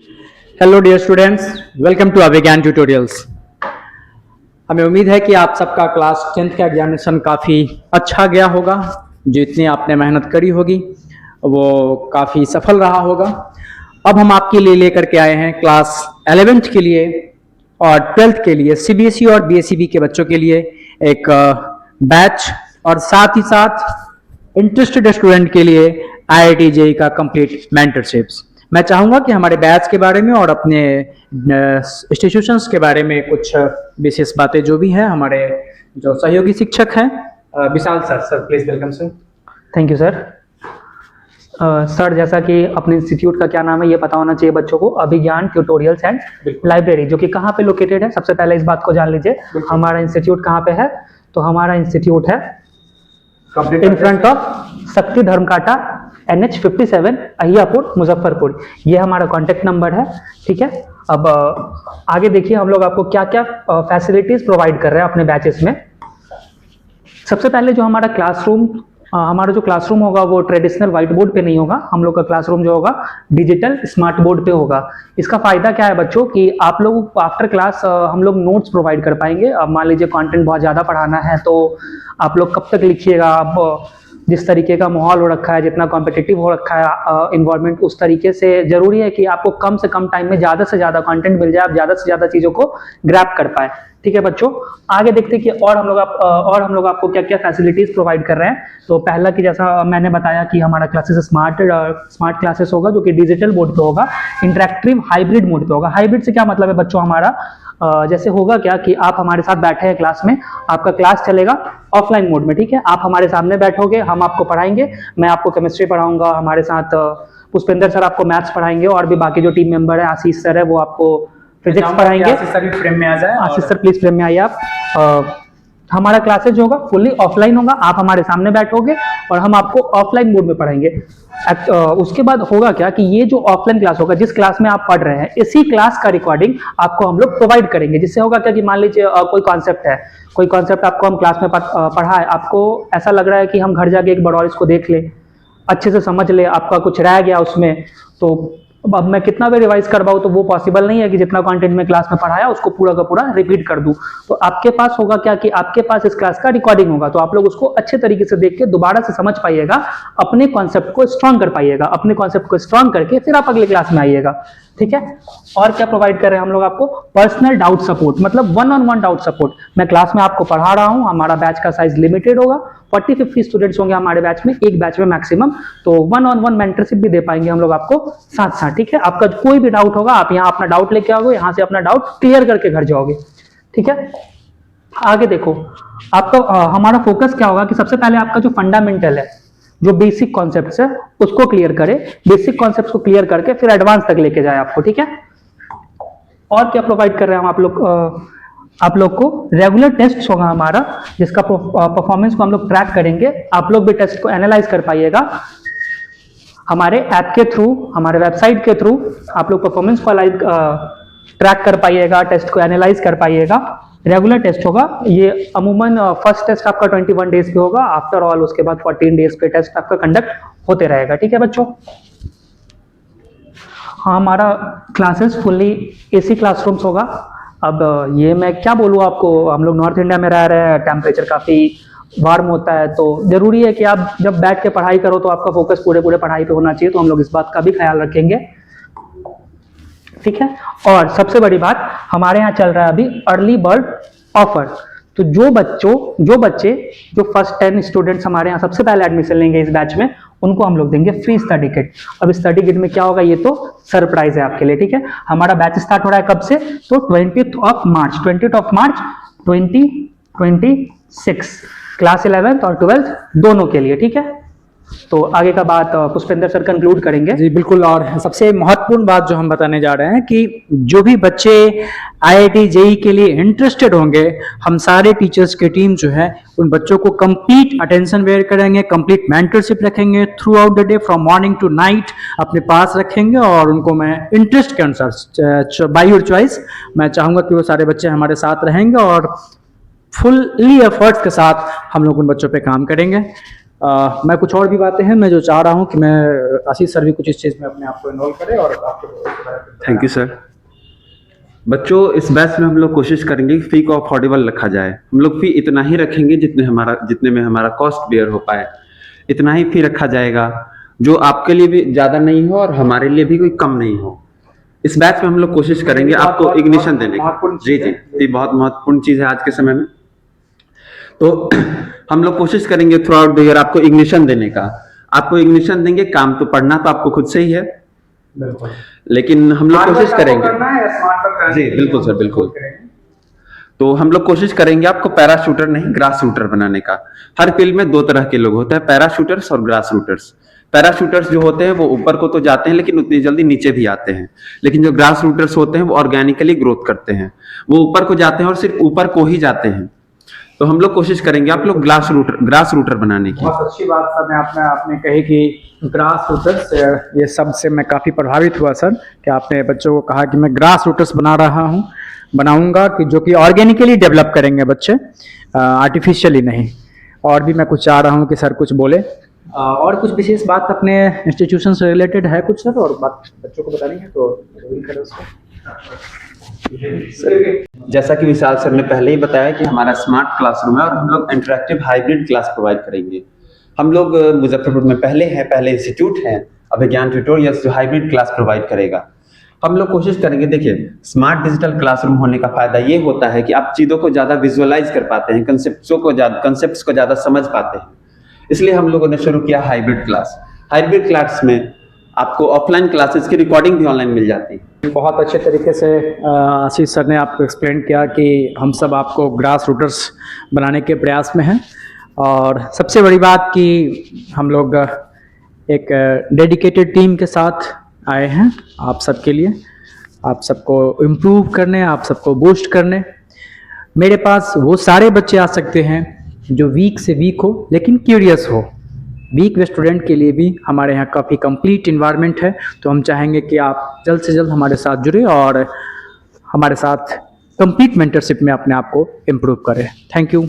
Hello dear students, welcome to Abhigyan tutorials. हमें उम्मीद है कि आप सबका क्लास 10th का एग्जामिनेशन काफ़ी अच्छा गया होगा। जितनी आपने मेहनत करी होगी वो काफ़ी सफल रहा होगा। अब हम आपके लिए लेकर के आए हैं क्लास 11th के लिए और 12th के लिए सीबीएसई और बीएसईबी के बच्चों के लिए एक बैच, और साथ ही साथ इंटरेस्टेड स्टूडेंट के लिए आईआईटी जेईई का कंप्लीट मेंटरशिप्स। मैं चाहूंगा कि हमारे बैच के बारे में और अपने इंस्टीट्यूशंस के बारे में कुछ विशेष बातें जो भी हैं हमारे जो सहयोगी शिक्षक हैं Vishal sir please welcome sir. Thank you sir. Sir, जैसा कि अपने इंस्टीट्यूट का क्या नाम है ये पता होना चाहिए बच्चों को, अभिज्ञान ट्यूटोरियल्स एंड लाइब्रेरी, जो कि कहाँ पे लोकेटेड है। सबसे पहले इस बात को जान लीजिए, हमारा इंस्टीट्यूट कहाँ पे है। तो हमारा इंस्टीट्यूट है इन फ्रंट ऑफ शक्ति धर्मकाटा NH57 अहियापुर मुजफ्फरपुर। ये हमारा कॉन्टेक्ट नंबर है, ठीक है। अब आगे देखिए हम लोग आपको क्या क्या फैसिलिटीज प्रोवाइड कर रहे हैं अपने बैचेस में। सबसे पहले जो हमारा जो क्लासरूम होगा वो ट्रेडिशनल व्हाइट बोर्ड पे नहीं होगा। हम लोग का क्लासरूम जो होगा डिजिटल स्मार्ट बोर्ड पे होगा। इसका फायदा क्या है बच्चों कि आप लोग आफ्टर क्लास हम लोग नोट्स प्रोवाइड कर पाएंगे। अब मान लीजिए कंटेंट बहुत ज़्यादा पढ़ाना है तो आप लोग कब तक लिखिएगा। आप जिस तरीके का माहौल हो रखा है, जितना कॉम्पिटिटिव हो रखा है इन्वायरमेंट, उस तरीके से जरूरी है कि आपको कम से कम टाइम में ज़्यादा से ज़्यादा कंटेंट मिल जाए, आप ज़्यादा से ज़्यादा चीज़ों को ग्रैब कर पाए, ठीक है बच्चों। आगे देखते हैं कि और हम लोग आपको क्या क्या फैसिलिटीज प्रोवाइड कर रहे हैं। तो पहला कि जैसा मैंने बताया कि हमारा क्लासेस स्मार्ट क्लासेस होगा, जो कि डिजिटल बोर्ड पे होगा, इंटरेक्टिव हाइब्रिड मोड पे होगा। हाइब्रिड से क्या मतलब है बच्चों, हमारा जैसे होगा क्या कि आप हमारे साथ बैठे हैं क्लास में, आपका क्लास चलेगा ऑफलाइन मोड में, ठीक है। आप हमारे सामने बैठोगे, हम आपको पढ़ाएंगे, मैं आपको केमिस्ट्री पढ़ाऊंगा, हमारे साथ पुष्पेंद्र सर आपको मैथ्स पढ़ाएंगे, और भी बाकी जो टीम मेंबर है, आशीष सर है, वो आपको फिजिक्स पढ़ाएंगे। आशीष सर भी फ्रेम में आ जाए। आशीष सर प्लीज फ्रेम में आइए आप। हमारा क्लासेस जो होगा फुल्ली ऑफलाइन होगा, आप हमारे सामने बैठोगे और हम आपको ऑफलाइन मोड में पढ़ाएंगे। उसके बाद होगा क्या कि ये जो ऑफलाइन क्लास होगा, जिस क्लास में आप पढ़ रहे हैं, इसी क्लास का रिकॉर्डिंग आपको हम लोग प्रोवाइड करेंगे। जिससे होगा क्या कि मान लीजिए कोई कॉन्सेप्ट आपको हम क्लास में पढ़ा है, आपको ऐसा लग रहा है कि हम घर जाके एक बार और इसको देख ले, अच्छे से समझ ले, आपका कुछ रह गया उसमें, तो अब मैं कितना भी रिवाइज करवाऊँ तो वो पॉसिबल नहीं है कि जितना कंटेंट मैं क्लास में पढ़ाया उसको पूरा का पूरा रिपीट कर दूं। तो आपके पास होगा क्या कि आपके पास इस क्लास का रिकॉर्डिंग होगा, तो आप लोग उसको अच्छे तरीके से देख के दोबारा से समझ पाइएगा, अपने कॉन्सेप्ट को स्ट्रॉन्ग कर पाइएगा। अपने कॉन्सेप्ट को स्ट्रॉन्ग करके फिर आप अगले क्लास में आइएगा, ठीक है। और क्या प्रोवाइड कर रहे हैं हम लोग आपको, पर्सनल डाउट सपोर्ट, मतलब 1-on-1 डाउट सपोर्ट। मैं क्लास में आपको पढ़ा रहा हूं, हमारा बैच का साइज लिमिटेड होगा, 40-50 स्टूडेंट्स होंगे हमारे बैच में, एक बैच में मैक्सिमम। तो 1-on-1 मेंटरशिप भी दे पाएंगे हम लोग आपको साथ साथ, ठीक है। आपका कोई भी डाउट होगा, आप यहाँ अपना डाउट लेके आओगे, यहाँ से अपना डाउट क्लियर करके घर जाओगे, ठीक है। आगे देखो आपका हमारा फोकस क्या होगा कि सबसे पहले आपका जो फंडामेंटल है, जो बेसिक कॉन्सेप्ट्स है, उसको क्लियर करे। बेसिक कॉन्सेप्ट्स को क्लियर करके फिर एडवांस तक लेके जाए आपको, ठीक है। और क्या प्रोवाइड कर रहे हैं हम आप लोग को रेगुलर टेस्ट होगा हमारा, जिसका परफॉर्मेंस को हम लोग ट्रैक करेंगे। आप लोग भी टेस्ट को एनालाइज कर पाइएगा हमारे ऐप के थ्रू, हमारे वेबसाइट के थ्रू। आप लोग परफॉर्मेंस को ट्रैक कर पाइएगा, टेस्ट को एनालाइज कर पाइएगा। रेगुलर टेस्ट होगा ये, अमूमन फर्स्ट टेस्ट आपका 21 डेज पे होगा, आफ्टर ऑल उसके बाद 14 डेज पे टेस्ट आपका कंडक्ट होते रहेगा, ठीक है बच्चों। हाँ, हमारा क्लासेस फुल्ली एसी क्लासरूम्स होगा। अब ये मैं क्या बोलूँ आपको, हम लोग नॉर्थ इंडिया में रह रहे हैं, टेम्परेचर काफ़ी वार्म होता है, तो जरूरी है कि आप जब बैठ के पढ़ाई करो तो आपका फोकस पूरे पढ़ाई पे होना चाहिए। तो हम लोग इस बात का भी ख्याल रखेंगे, ठीक है। और सबसे बड़ी बात, हमारे यहाँ चल रहा है अभी अर्ली बर्ड ऑफर। तो जो बच्चे जो फर्स्ट 10 स्टूडेंट्स हमारे यहाँ सबसे पहले एडमिशन लेंगे इस बैच में, उनको हम लोग देंगे फ्री स्टडी किट। अब स्टडी किट में क्या होगा ये तो सरप्राइज है आपके लिए, ठीक है। हमारा बैच स्टार्ट हो रहा है कब से, तो 20th of March 2026, class 11th और 12th दोनों के लिए, ठीक है। तो आगे का बात पुष्पेंद्र सर कंक्लूड करेंगे। जी बिल्कुल। और सबसे महत्वपूर्ण बात जो हम बताने जा रहे हैं कि जो भी बच्चे आईआईटी जेईई के लिए इंटरेस्टेड होंगे, हम सारे टीचर्स की टीम जो है उन बच्चों को कंप्लीट अटेंशन वेयर करेंगे, कंप्लीट मेंटरशिप रखेंगे throughout the day, from morning to night अपने पास रखेंगे। और उनको मैं इंटरेस्ट के अनुसार, बाय योर चॉइस, मैं चाहूँगा कि वो सारे बच्चे हमारे साथ रहेंगे और फुल्ली एफर्ट्स के साथ हम लोग उन बच्चों पे काम करेंगे। मैं कुछ और भी बातें हैं, मैं जो चाह रहा हूँ कि मैं आशीष सर भी कुछ इस चीज़ में अपने आप को इन्वॉल्व करें और आपको। Thank you sir. बच्चों, इस बैच में हम लोग कोशिश करेंगे कि फी को अफोर्डेबल रखा जाए। हम लोग फी इतना ही रखेंगे जितने में हमारा कॉस्ट बेयर हो पाए, इतना ही फी रखा जाएगा, जो आपके लिए भी ज़्यादा नहीं हो और हमारे लिए भी कोई कम नहीं हो। इस बैच में हम लोग कोशिश करेंगे आपको इग्निशन देने की। जी जी, ये बहुत महत्वपूर्ण चीज़ है आज के समय में। तो हम लोग कोशिश करेंगे थ्रू आउट द ईयर आपको इग्निशन देने का। आपको इग्निशन देंगे, काम तो पढ़ना तो आपको खुद से ही है, बिल्कुल, लेकिन हम लोग कोशिश करेंगे। जी बिल्कुल सर, बिल्कुल। तो हम लोग कोशिश करेंगे आपको पैराशूटर नहीं ग्रास शूटर बनाने का। हर फील्ड में दो तरह के लोग होते हैं, पैराशूटर्स और ग्रास रूटर्स। पैराशूटर्स जो होते हैं वो ऊपर को तो जाते हैं लेकिन उतनी जल्दी नीचे भी आते हैं, लेकिन जो ग्रास रूटर्स होते हैं वो ऑर्गेनिकली ग्रोथ करते हैं, वो ऊपर को जाते हैं और सिर्फ ऊपर को ही जाते हैं। तो हम लोग कोशिश करेंगे आप लोग ग्रास रूटर बनाने की। बहुत अच्छी बात सर, मैं आपने कही कि ग्रास रूटर्स, ये शब्द से मैं काफ़ी प्रभावित हुआ सर कि आपने बच्चों को कहा कि मैं ग्रास रूटर्स बनाऊंगा कि जो कि ऑर्गेनिकली डेवलप करेंगे बच्चे, आर्टिफिशियली नहीं। और भी मैं कुछ चाह रहा हूँ कि सर कुछ बोले, और कुछ विशेष बात अपने इंस्टीट्यूशन से रिलेटेड है कुछ सर, और बात बच्चों को बतानी है तो करें उसको। जैसा कि विशाल सर ने पहले ही बताया कि हमारा स्मार्ट क्लासरूम है और हम लोग इंटरैक्टिव हाइब्रिड क्लास प्रोवाइड करेंगे। हम लोग मुजफ्फरपुर में पहले इंस्टीट्यूट है अभिज्ञान ट्यूटोरियल्स जो हाइब्रिड क्लास प्रोवाइड करेगा। हम लोग कोशिश करेंगे, देखिए स्मार्ट डिजिटल क्लासरूम होने का फायदा ये होता है कि आप चीज़ों को ज़्यादा विजुअलाइज कर पाते हैं, कंसेप्ट्स को ज़्यादा समझ पाते हैं। इसलिए हम लोगों ने शुरू किया हाइब्रिड क्लास। हाइब्रिड क्लास में आपको ऑफलाइन क्लासेस की रिकॉर्डिंग भी ऑनलाइन मिल जाती है। बहुत अच्छे तरीके से आशीष सर ने आपको एक्सप्लेन किया कि हम सब आपको ग्रास रूटर्स बनाने के प्रयास में हैं, और सबसे बड़ी बात कि हम लोग एक डेडिकेटेड टीम के साथ आए हैं आप सबके लिए, आप सबको इम्प्रूव करने, आप सबको बूस्ट करने। मेरे पास वो सारे बच्चे आ सकते हैं जो वीक से वीक हो लेकिन क्यूरियस हो। वीक स्टूडेंट के लिए भी हमारे यहाँ काफ़ी कंप्लीट इन्वायरमेंट है, तो हम चाहेंगे कि आप जल्द से जल्द हमारे साथ जुड़े और हमारे साथ कंप्लीट मेंटरशिप में अपने आप को इम्प्रूव करें। Thank you.